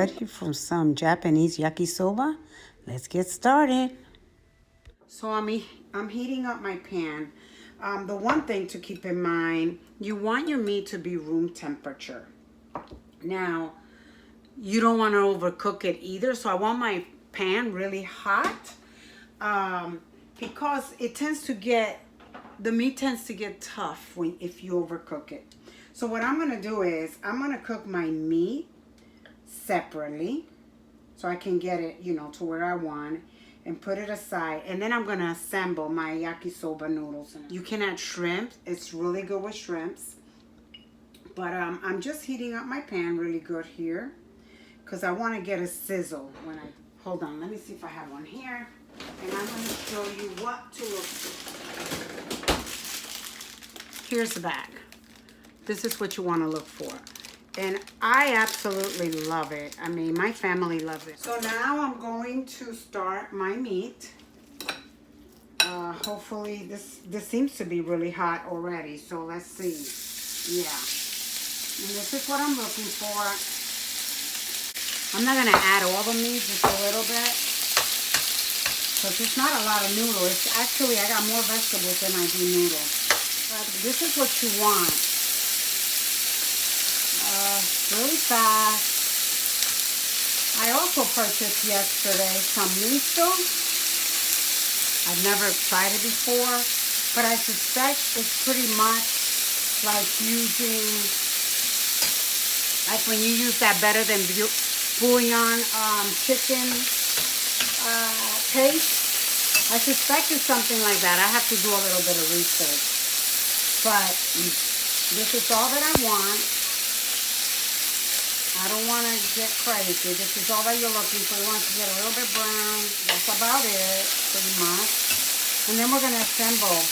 ready for some Japanese yakisoba? Let's get started. So I'm heating up my pan. The one thing to keep in mind, you want your meat to be room temperature. Now, you don't want to overcook it either, so I want my pan really hot because the meat tends to get tough if you overcook it. So what I'm going to do is I'm going to cook my meat separately so I can get it, to where I want and put it aside. And then I'm going to assemble my yakisoba noodles. You can add shrimp. It's really good with shrimps. But I'm just heating up my pan really good here because I want to get a sizzle hold on, let me see if I have one here. And I'm going to show you what to look for. Here's the bag. This is what you want to look for. And I absolutely love it. I mean, my family loves it. So now I'm going to start my meat. Hopefully this seems to be really hot already. So let's see. Yeah. And this is what I'm looking for. I'm not going to add all the meat, just a little bit. Because it's not a lot of noodles. Actually, I got more vegetables than I do noodles. But this is what you want. Really fast. I also purchased yesterday some miso. I've never tried it before, but I suspect it's pretty much like when you use that better than bouillon chicken paste. I suspect it's something like that. I have to do a little bit of research, but this is all that I want. I don't want to get crazy. This is all that you're looking for. You want to get a little bit brown. That's about it, pretty much. And then we're going to assemble it.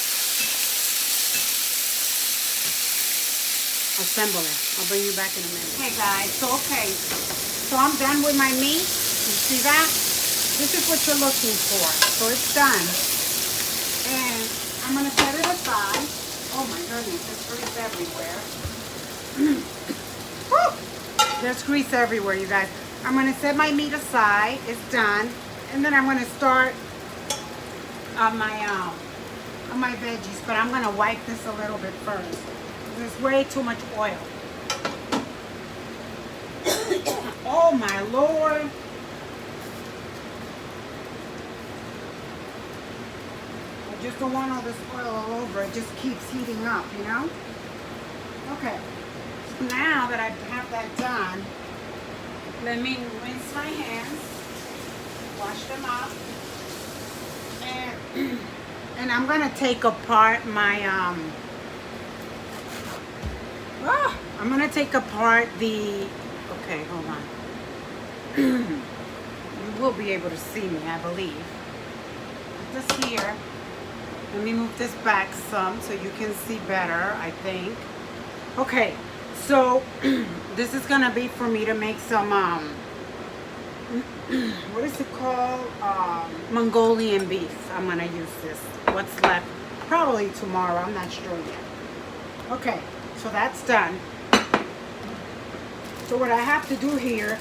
I'll bring you back in a minute. Hey guys, so I'm done with my meat. You see that? This is what you're looking for. So it's done. And I'm going to set it aside. Oh my goodness, there's grease everywhere. There's grease everywhere, you guys. I'm going to set my meat aside. It's done. And then I'm going to start on my veggies. But I'm going to wipe this a little bit first. There's way too much oil. Oh my Lord. I just don't want all this oil all over. It just keeps heating up, Okay. Now that I have that done, let me rinse my hands, wash them up, and I'm gonna take apart my I'm gonna take apart the. Okay, hold on. You will be able to see me, I believe. Put this here. Let me move this back some so you can see better. I think. Okay. So, this is going to be for me to make some, what is it called? Mongolian beef. I'm going to use this. What's left? Probably tomorrow. I'm not sure yet. Okay, so that's done. So what I have to do here,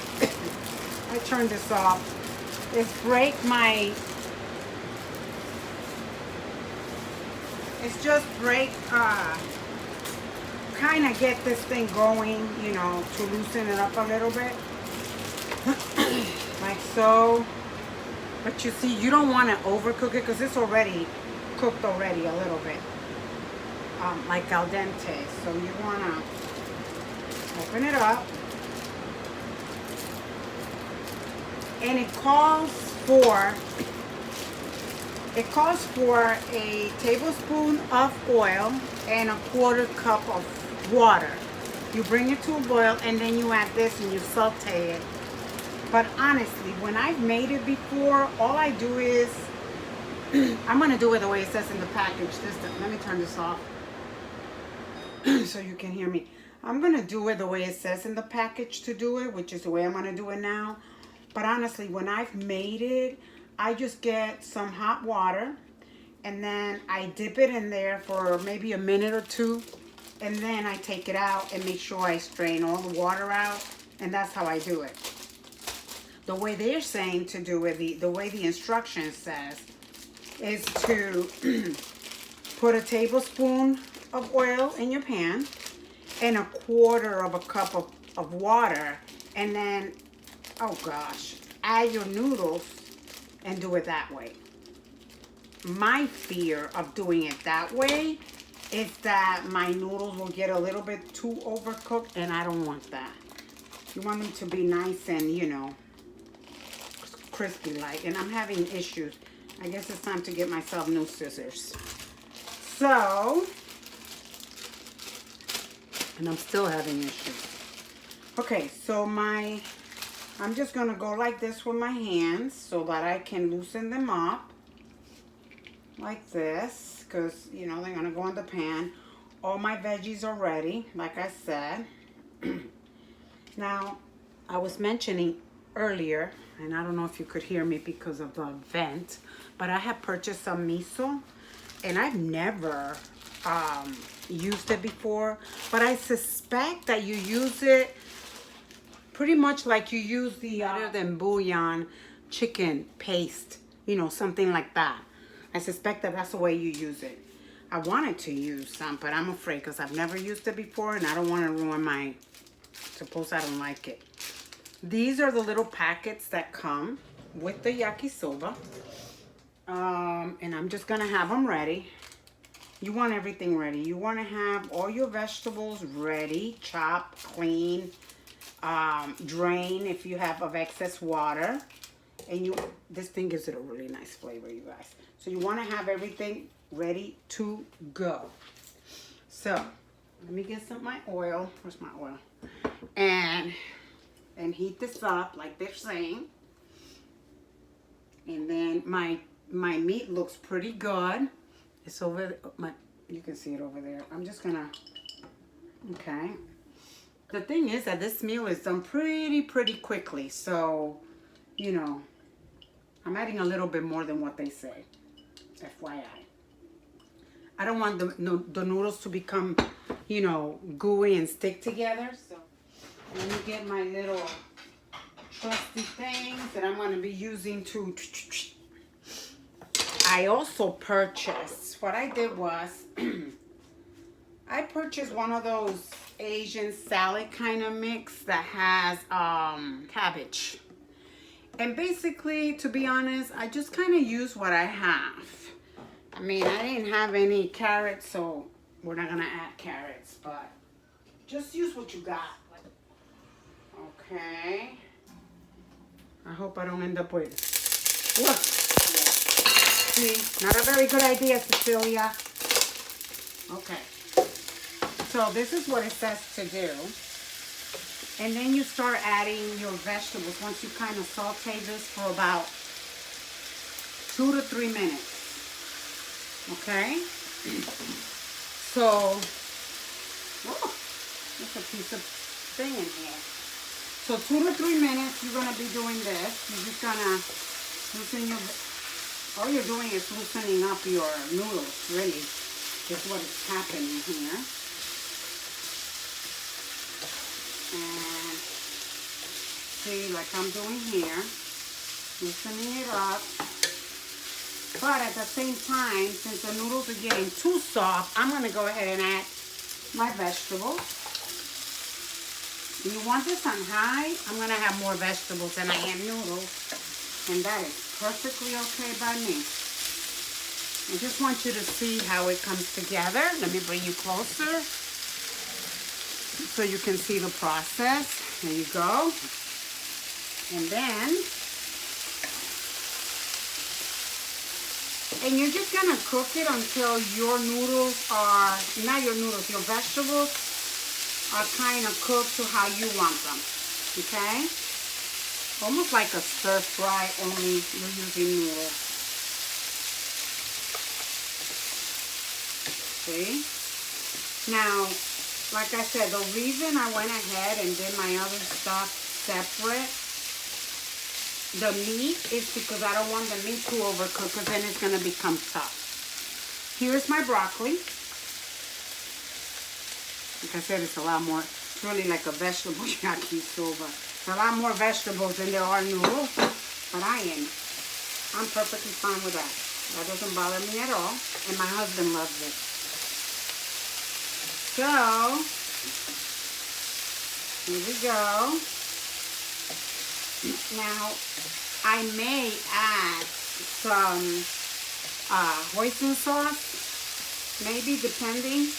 I turn this off, is kind of get this thing going, to loosen it up a little bit. Like so. But you see, you don't want to overcook it because it's already cooked a little bit. Like al dente. So you want to open it up. And it calls for a tablespoon of oil and a 1/4 cup of water. You bring it to a boil and then you add this and you saute it. But honestly, when I've made it before, all I do is I'm going to do it the way it says in the package. Let me turn this off so you can hear me. I'm going to do it the way it says in the package to do it, which is the way I'm going to do it now. But honestly, when I've made it, I just get some hot water and then I dip it in there for maybe a minute or two. And then I take it out and make sure I strain all the water out. And that's how I do it. the way they're saying to do it, the way the instruction says, is to put a tablespoon of oil in your pan and a quarter of a cup of water, and then, oh gosh, add your noodles and do it that way. My fear of doing it that way is that my noodles will get a little bit too overcooked, and I don't want that. You want them to be nice and, you know, crispy like, and I'm having issues. I guess it's time to get myself new scissors. So, and I'm still having issues. Okay, so I'm just gonna go like this with my hands so that I can loosen them up. Like this, because, you know, they're gonna go in the pan. All my veggies are ready, like I said. Now, I was mentioning earlier, and I don't know if you could hear me because of the vent, but I have purchased some miso, and I've never used it before, but I suspect that you use it pretty much like you use the other than bouillon chicken paste, you know, something like that. I suspect that that's the way you use it. I wanted to use some, but I'm afraid because I've never used it before, and I don't want to ruin my, suppose I don't like it. These are the little packets that come with the yakisoba. And I'm just going to have them ready. You want everything ready. You want to have all your vegetables ready, chopped, clean, drain if you have of excess water. And this thing gives it a really nice flavor, you guys. So you want to have everything ready to go. So let me get some of my oil. Where's my oil? And heat this up like they're saying. And then my meat looks pretty good. It's over you can see it over there. I'm just gonna, okay. The thing is that this meal is done pretty quickly. So, you know, I'm adding a little bit more than what they say. FYI. I don't want the noodles to become, you know, gooey and stick together. So let me get my little trusty things that I'm going to be using to... I also purchased, what I did was, I purchased one of those Asian salad kind of mix that has cabbage. And basically, to be honest, I just kind of use what I have. I mean, I didn't have any carrots, so we're not going to add carrots, but just use what you got. Okay. I hope I don't end up with... Look. See, not a very good idea, Cecilia. Okay. So this is what it says to do. And then you start adding your vegetables once you kind of saute this for about 2 to 3 minutes. Okay? So, oh, there's a piece of thing in here. So 2 to 3 minutes, you're going to be doing this. You're just going to loosen your, all you're doing is loosening up your noodles, really, is what is happening here. And see, like I'm doing here, loosening it up. But at the same time, since the noodles are getting too soft, I'm going to go ahead and add my vegetables. You want this on high, I'm going to have more vegetables than I am noodles. And that is perfectly okay by me. I just want you to see how it comes together. Let me bring you closer so you can see the process. There you go. And then, and you're just going to cook it until your noodles are, not your noodles, your vegetables are kind of cooked to how you want them, okay? Almost like a stir fry, only you're using noodles. See? Now, like I said, the reason I went ahead and did my other stuff separate, the meat, is because I don't want the meat to overcook because then it's going to become tough. Here's my broccoli. Like I said, it's a lot more, it's really like a vegetable yakisoba. a lot more vegetables than there are noodles, but I'm perfectly fine with that. That doesn't bother me at all, and my husband loves it. So, here we go. Now, I may add some hoisin sauce, maybe, depending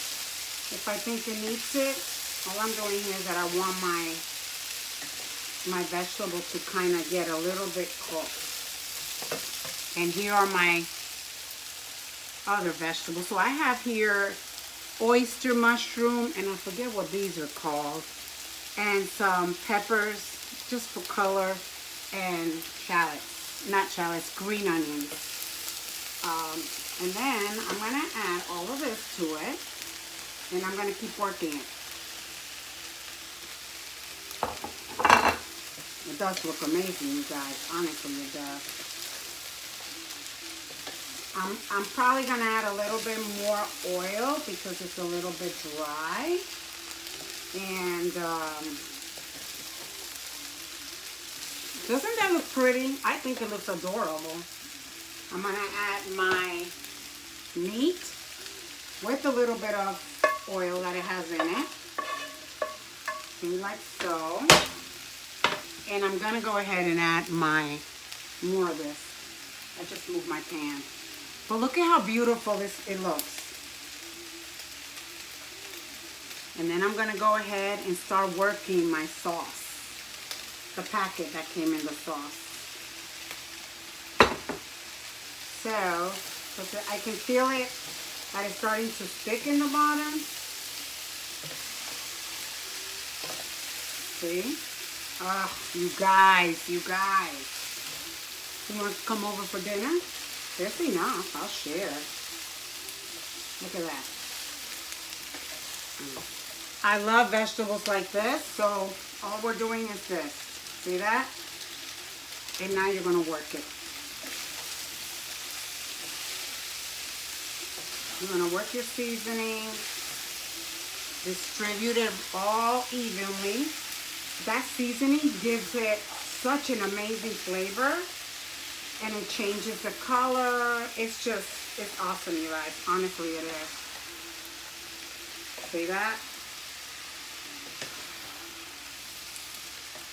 if I think it needs it. All I'm doing here is that I want my vegetable to kind of get a little bit cooked. And here are my other vegetables. So I have here oyster mushroom, and I forget what these are called, and some peppers just for color, and green onions. And then I'm going to add all of this to it, and I'm going to keep working it. It does look amazing, you guys. Honestly, it does. I'm probably going to add a little bit more oil because it's a little bit dry. And doesn't that look pretty? I think it looks adorable. I'm going to add my meat with a little bit of oil that it has in it. And like so. And I'm going to go ahead and add more of this. I just moved my pan. But look at how beautiful it looks. And then I'm going to go ahead and start working my sauce. The packet that came in the sauce. So I can feel it that it's starting to stick in the bottom. See? Oh, you guys. You want to come over for dinner? There's enough. I'll share. Look at that. I love vegetables like this, so all we're doing is this. See that? And now you're going to work it. You're going to work your seasoning. Distribute it all evenly. That seasoning gives it such an amazing flavor. And it changes the color. It's awesome, you guys. Honestly, it is. See that?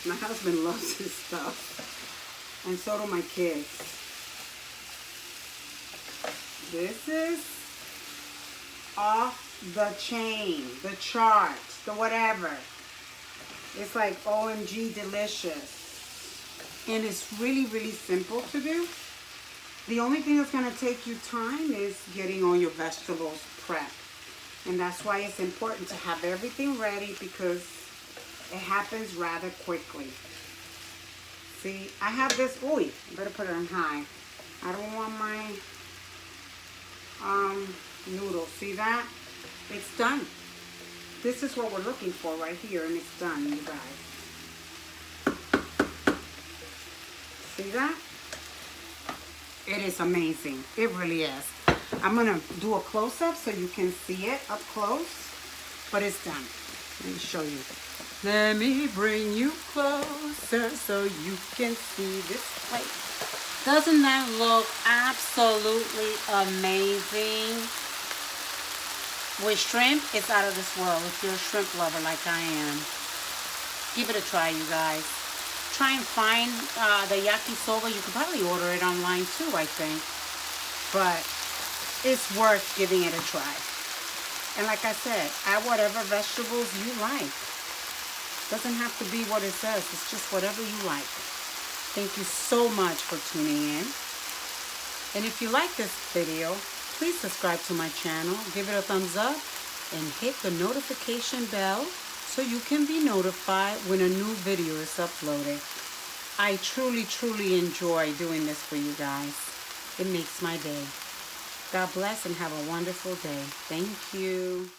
My husband loves this stuff. And so do my kids. This is off the chain, the chart, the whatever. It's like OMG delicious. And it's really, really simple to do. The only thing that's going to take you time is getting all your vegetables prepped. And that's why it's important to have everything ready, because it happens rather quickly. See, I have this, I better put it on high. I don't want my noodles. See that? It's done. This is what we're looking for right here, and it's done, you guys. See that? It is amazing. It really is. I'm going to do a close-up so you can see it up close, but it's done. Let me show you. Let me bring you closer so you can see this plate. Doesn't that look absolutely amazing? With shrimp, it's out of this world. If you're a shrimp lover like I am, give it a try, you guys. Try and find the yakisoba. You can probably order it online too, I think. But it's worth giving it a try. And like I said, add whatever vegetables you like. Doesn't have to be what it says. It's just whatever you like. Thank you so much for tuning in. And if you like this video, please subscribe to my channel. Give it a thumbs up and hit the notification bell so you can be notified when a new video is uploaded. I truly, truly enjoy doing this for you guys. It makes my day. God bless and have a wonderful day. Thank you.